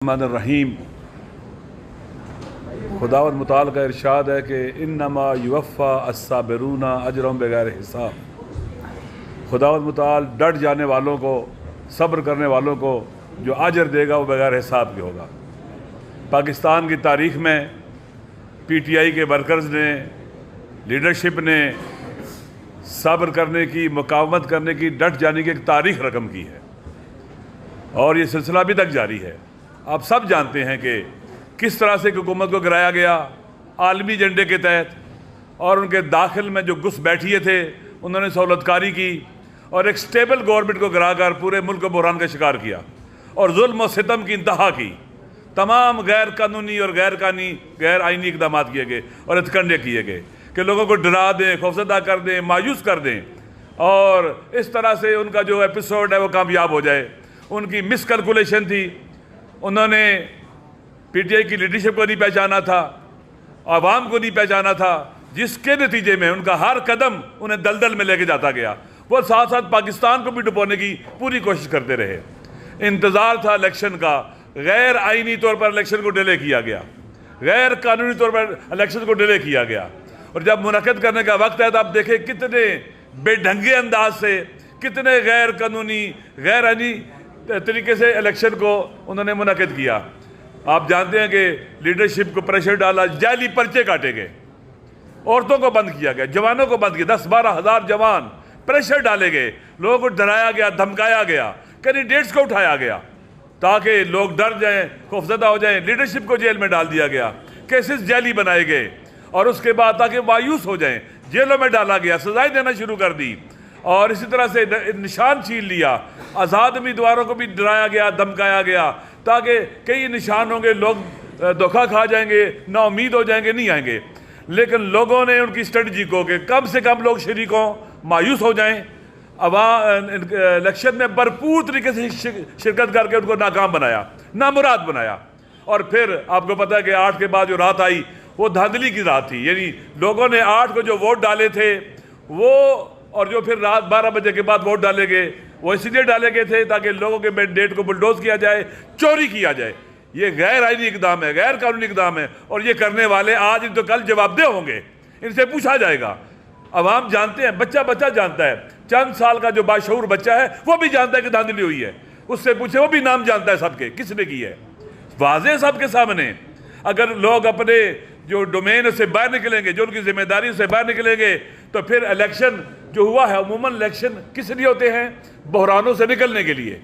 रहीम। खुदावंद मुताल का इरशाद है कि इन्नमा युवफ़ा अस्साबिरूना अजरहुम बिगैर हिसाब। खुदावंद मुताल डट जाने वालों को, सब्र करने वालों को जो अजर देगा वो बगैर हिसाब के होगा। पाकिस्तान की तारीख़ में PTI के वर्कर्स ने, लीडरशिप ने सब्र करने की, मुकावमत करने की, डट जाने की एक तारीख़ रकम की है और ये सिलसिला अभी तक जारी है। आप सब जानते हैं कि किस तरह से हुकूमत को गिराया गया आलमी एजेंडे के तहत, और उनके दाखिल में जो घुस बैठिए थे उन्होंने सहूलतकारी की और एक स्टेबल गवर्नमेंट को गिराकर पूरे मुल्क को बहरान का शिकार किया और जुल्म और सितम की इंतहा की। तमाम गैर कानूनी और गैर आइनी इकदाम किए गए और हथकंडे किए गए कि लोगों को डरा दें, खौफजदा कर दें, मायूस कर दें और इस तरह से उनका जो एपिसोड है वो कामयाब हो जाए। उनकी मिस कैलकुलेशन थी। उन्होंने PTI की लीडरशिप को नहीं पहचाना था, आवाम को नहीं पहचाना था, जिसके नतीजे में उनका हर कदम उन्हें दलदल में लेके जाता गया। वो साथ साथ पाकिस्तान को भी डुबोने की पूरी कोशिश करते रहे। इंतज़ार था इलेक्शन का, गैर आइनी तौर पर इलेक्शन को डिले किया गया, गैर कानूनी तौर पर इलेक्शन को डिले किया गया। और जब मुनक़िद करने का वक्त है तो आप देखें कितने बेढंगे अंदाज से, कितने गैर कानूनी, गैर आइनी तरीके से इलेक्शन को उन्होंने मुनक़िद किया। आप जानते हैं कि लीडरशिप को प्रेशर डाला, जाली पर्चे काटे गए, औरतों को बंद किया गया, जवानों को बंद किया, 10-12 हज़ार जवान प्रेशर डाले गए, लोगों को डराया गया, धमकाया गया, कैंडिडेट्स को उठाया गया ताकि लोग डर जाएं, खौफजदा हो जाएं। लीडरशिप को जेल में डाल दिया गया, केसेस जाली बनाए गए और उसके बाद ताकि मायूस हो जाएं जेलों में डाला गया, सजाएं देना शुरू कर दी और इसी तरह से निशान छीन लिया। आज़ाद उम्मीदवारों को भी डराया गया, धमकाया गया ताकि कई निशान होंगे, लोग धोखा खा जाएंगे, नाउम्मीद हो जाएंगे, नहीं आएंगे। लेकिन लोगों ने उनकी स्ट्रेटजी को कि कम से कम लोग शरीक हों, मायूस हो जाएं, इलेक्शन में भरपूर तरीके से शिरकत करके उनको नाकाम बनाया, नामुराद बनाया। और फिर आपको पता है कि 8 के बाद जो रात आई वो धांधली की रात थी। यानी लोगों ने 8 को जो वोट डाले थे वो, और जो फिर रात 12 बजे के बाद वोट डाले गए, वो इसलिए डाले गए थे ताकि लोगों के मैंडेट को बुलडोज किया जाए, चोरी किया जाए। ये गैर आइनी इकदाम है, गैर कानूनी इकदाम है और ये करने वाले आज तो कल जवाबदेह होंगे, इनसे पूछा जाएगा। अवाम जानते हैं, बच्चा जानता है, चंद साल का जो बाशऊर बच्चा है वो भी जानता है कि धांधली हुई है, उससे पूछे, वो भी नाम जानता है सबके, किसने की है, वाज़ेह सबके सामने। अगर लोग अपने जो डोमेन से बाहर निकलेंगे, जो उनकी जिम्मेदारी से बाहर निकलेंगे, तो फिर इलेक्शन जो हुआ है, अमूमन इलेक्शन किस लिए होते हैं? बहरानों से निकलने के लिए।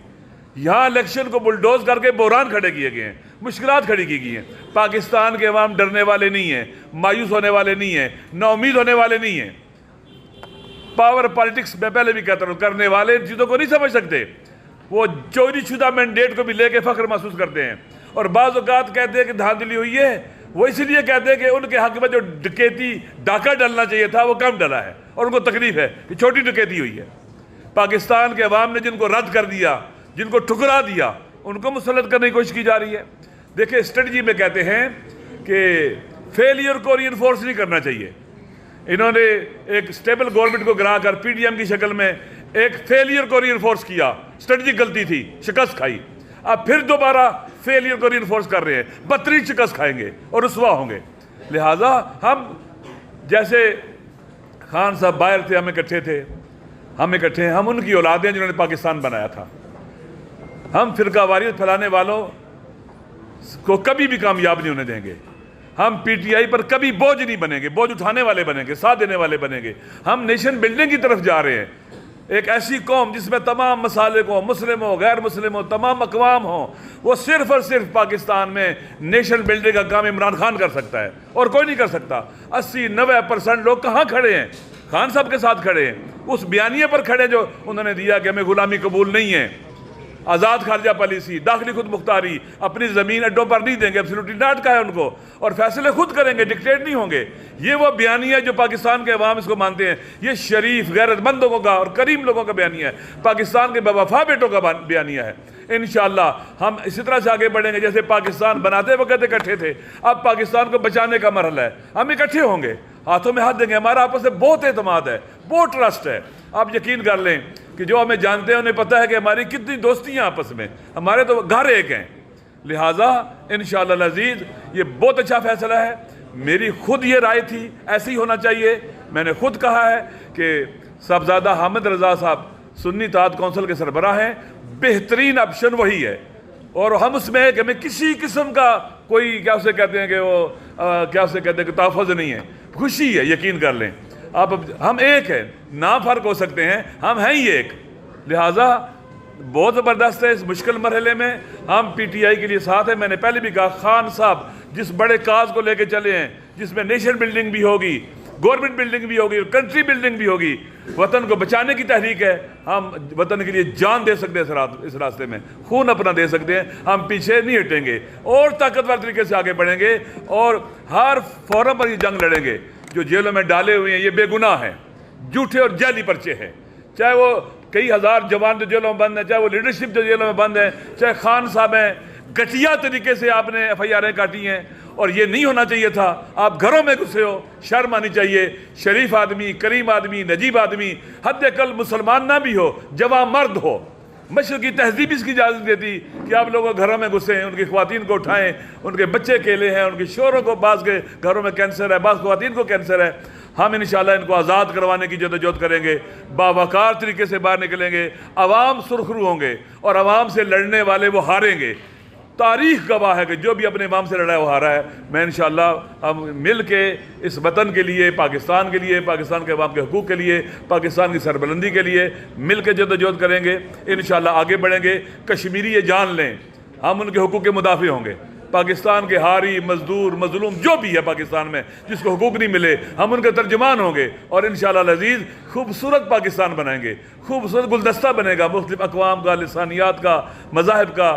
यहाँ इलेक्शन को बुलडोज करके बहरान खड़े किए गए हैं, मुश्किलात खड़ी की गई हैं। पाकिस्तान के अवाम डरने वाले नहीं हैं, मायूस होने वाले नहीं हैं, नाउम्मीद होने वाले नहीं हैं। पावर पॉलिटिक्स में पहले भी कहता हूँ, करने वाले इन चीज़ों को नहीं समझ सकते। वो चोरी शुदा मैंडेट को भी लेके फख्र महसूस करते हैं और बाज़ औक़ात कहते हैं कि धांधली हुई है, वो इसलिए कहते हैं कि उनके हक में जो डकैती, डाका डलना चाहिए था वो कम डला है और उनको तकलीफ है कि छोटी डकैती हुई है। पाकिस्तान के अवाम ने जिनको रद्द कर दिया, जिनको ठुकरा दिया, उनको मुसल्लत करने की कोशिश की जा रही है। देखिए, स्ट्रेटजी में कहते हैं कि फेलियर को रीइंफोर्स नहीं करना चाहिए। इन्होंने एक स्टेबल गवर्नमेंट को गिराकर PDM की शक्ल में एक फेलियर को रीइंफोर्स किया। स्ट्रेटजी गलती थी, शिकस्त खाई। अब फिर दोबारा फेलियर को रीइंफोर्स कर रहे हैं, बदतरीन शिकस्त खाएंगे और रुसवा होंगे। लिहाजा हम, जैसे खान साहब बाहर थे, हम इकट्ठे हैं, हम उनकी औलादें जिन्होंने पाकिस्तान बनाया था। हम फिरका वारियत फैलाने वालों को कभी भी कामयाब नहीं होने देंगे। हम PTI पर कभी बोझ नहीं बनेंगे, बोझ उठाने वाले बनेंगे, साथ देने वाले बनेंगे। हम नेशन बिल्डिंग की तरफ जा रहे हैं, एक ऐसी कौम जिसमें तमाम मसालिक हो, मुस्लिम हो, गैर मुस्लिम हो, तमाम अक़वाम हो। वो सिर्फ और सिर्फ पाकिस्तान में नेशन बिल्डिंग का काम इमरान खान कर सकता है और कोई नहीं कर सकता। 80-90% लोग कहाँ खड़े हैं? खान साहब के साथ खड़े हैं, उस बयानिए पर खड़े जो उन्होंने दिया कि हमें गुलामी कबूल नहीं है, आज़ाद खारजा पॉलिसी, दाखिली खुद मुख्तारी, अपनी ज़मीन अड्डों पर नहीं देंगे, एब्सोल्युटली नॉट का है उनको, और फैसले खुद करेंगे, डिक्टेट नहीं होंगे। ये वो बयानिया जो पाकिस्तान के अवाम इसको मानते हैं। ये शरीफ, गैरतमंद लोगों का और करीम लोगों का बयानिया है, पाकिस्तान के बेवफा बेटों का बयानिया है। इंशाअल्लाह हम इसी तरह से आगे बढ़ेंगे जैसे पाकिस्तान बनाते वक्त इकट्ठे थे। अब पाकिस्तान को बचाने का मरहला है, हम इकट्ठे होंगे, हाथों में हाथ देंगे। हमारा आपस में बहुत एतमाद है, बहुत ट्रस्ट है। आप यकीन कर लें कि जो हमें जानते हैं उन्हें पता है कि हमारी कितनी दोस्तियाँ आपस में, हमारे तो घर एक हैं, लिहाजा इंशाअल्लाह अज़ीज़ ये बहुत अच्छा फैसला है। मेरी खुद ये राय थी, ऐसे ही होना चाहिए। मैंने खुद कहा है कि साहबजादा हामिद रज़ा साहब सुन्नी इत्तेहाद कौंसिल के सरबराह हैं, बेहतरीन ऑप्शन वही है। और हम उसमें है कि हमें किसी किस्म का कोई क्या उसे कहते हैं कि वो क्या उसे कहते हैं कि तहफ़्फ़ुज़ नहीं है, खुशी है, यकीन कर लें आप। हम एक हैं, ना फ़र्क हो सकते हैं, हम हैं ही एक। लिहाजा बहुत ज़बरदस्त है। इस मुश्किल मरहले में हम PTI के लिए साथ हैं। मैंने पहले भी कहा, खान साहब जिस बड़े काज को लेके चले हैं, जिसमें नेशन बिल्डिंग भी होगी, गवर्नमेंट बिल्डिंग भी होगी, कंट्री बिल्डिंग भी होगी, वतन को बचाने की तहरीक है। हम वतन के लिए जान दे सकते हैं, इस रास्ते में खून अपना दे सकते हैं। हम पीछे नहीं हटेंगे और ताकतवर तरीके से आगे बढ़ेंगे और हर फोरम पर ये जंग लड़ेंगे। जो जेलों में डाले हुए हैं ये बेगुनाह हैं, झूठे और जाली पर्चे हैं। चाहे वो कई हज़ार जवान जो जेलों में बंद हैं, चाहे वो लीडरशिप जो जेलों में बंद है, चाहे खान साहब हैं, घटिया तरीके से आपने FIR काटी हैं और ये नहीं होना चाहिए था। आप घरों में घुसे हो, शर्म आनी चाहिए। शरीफ आदमी, करीम आदमी, नजीब आदमी, हद अकल मुसलमान ना भी हो, जवां मर्द हो, मशरक़ की तहजीब इसकी इजाज़त देती कि आप लोगों घरों में घुसें, उनकी ख़वातीन को उठाएं, उनके बच्चे अकेले हैं, उनके शोरों को, बाज़ के घरों में कैंसर है, बाज़ ख़वातीन को कैंसर है। हम इंशाअल्लाह इनको आज़ाद करवाने की जदोजहद करेंगे, बावकार तरीके से बाहर निकलेंगे। अवाम सुरखरू होंगे और अवाम से लड़ने वाले वो हारेंगे। तारीख़ गवाह है कि जो भी अपने अवाम से लड़ा है वो हारा है। मैं इंशाअल्लाह हम मिल के इस वतन के लिए, पाकिस्तान के लिए, पाकिस्तान के अवाम के हकूक़ के लिए, पाकिस्तान की सरबलंदी के लिए मिल के जदोजहद करेंगे। इंशाअल्लाह आगे बढ़ेंगे। कश्मीरी ये जान लें, हम उनके हकूक़ के मुदाफ़ी होंगे। पाकिस्तान के हारी, मजदूर, मजलूम जो भी है पाकिस्तान में, जिसको हुकूक नहीं मिले, हम उनके तर्जमान होंगे और इंशाअल्लाह अज़ीज़ खूबसूरत पाकिस्तान बनाएंगे। खूबसूरत गुलदस्ता बनेगा मुख्तलिफ अक़वाम का, लिसानियात का, मज़ाहिब का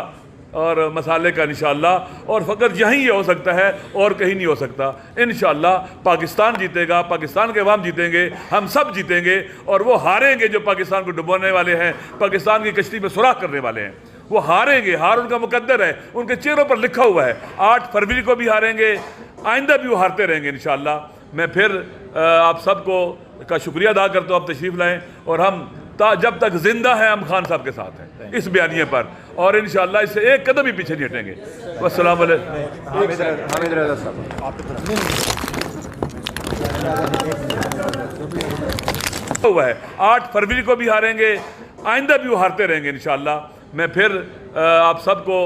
और मसाले का इंशाअल्लाह। और फ़कत यहीं ये हो सकता है और कहीं नहीं हो सकता। इंशाअल्लाह पाकिस्तान जीतेगा, पाकिस्तान के अवाम जीतेंगे, हम सब जीतेंगे और वो हारेंगे जो पाकिस्तान को डुबोने वाले हैं, पाकिस्तान की कश्ती में सुराख करने वाले हैं। वो हारेंगे, हार उनका मुकद्दर है, उनके चेहरों पर लिखा हुआ है। 8 फरवरी को भी हारेंगे, आइंदा भी वो हारते रहेंगे इंशाअल्लाह। मैं फिर आप सबको का शुक्रिया अदा करता हूँ, आप तशरीफ़ लाएँ और हम जब तक जिंदा है हम खान साहब के साथ हैं इस बयानिए पर और इंशाअल्लाह इससे एक कदम भी पीछे नहीं हटेंगे। वस्सलाम हुआ है। 8 फरवरी को भी हारेंगे, आइंदा भी वो हारते रहेंगे इंशाअल्लाह। मैं फिर आप सबको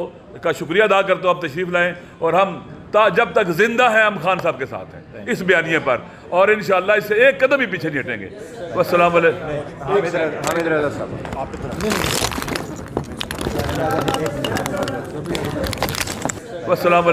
का शुक्रिया अदा करता हूँ, आप तशरीफ़ लाएँ और हम जब तक जिंदा है हम खान साहब के साथ हैं इस बयानिए पर और इंशाअल्लाह इससे एक कदम भी पीछे नहीं हटेंगे। वस्सलाम वस्सलाम।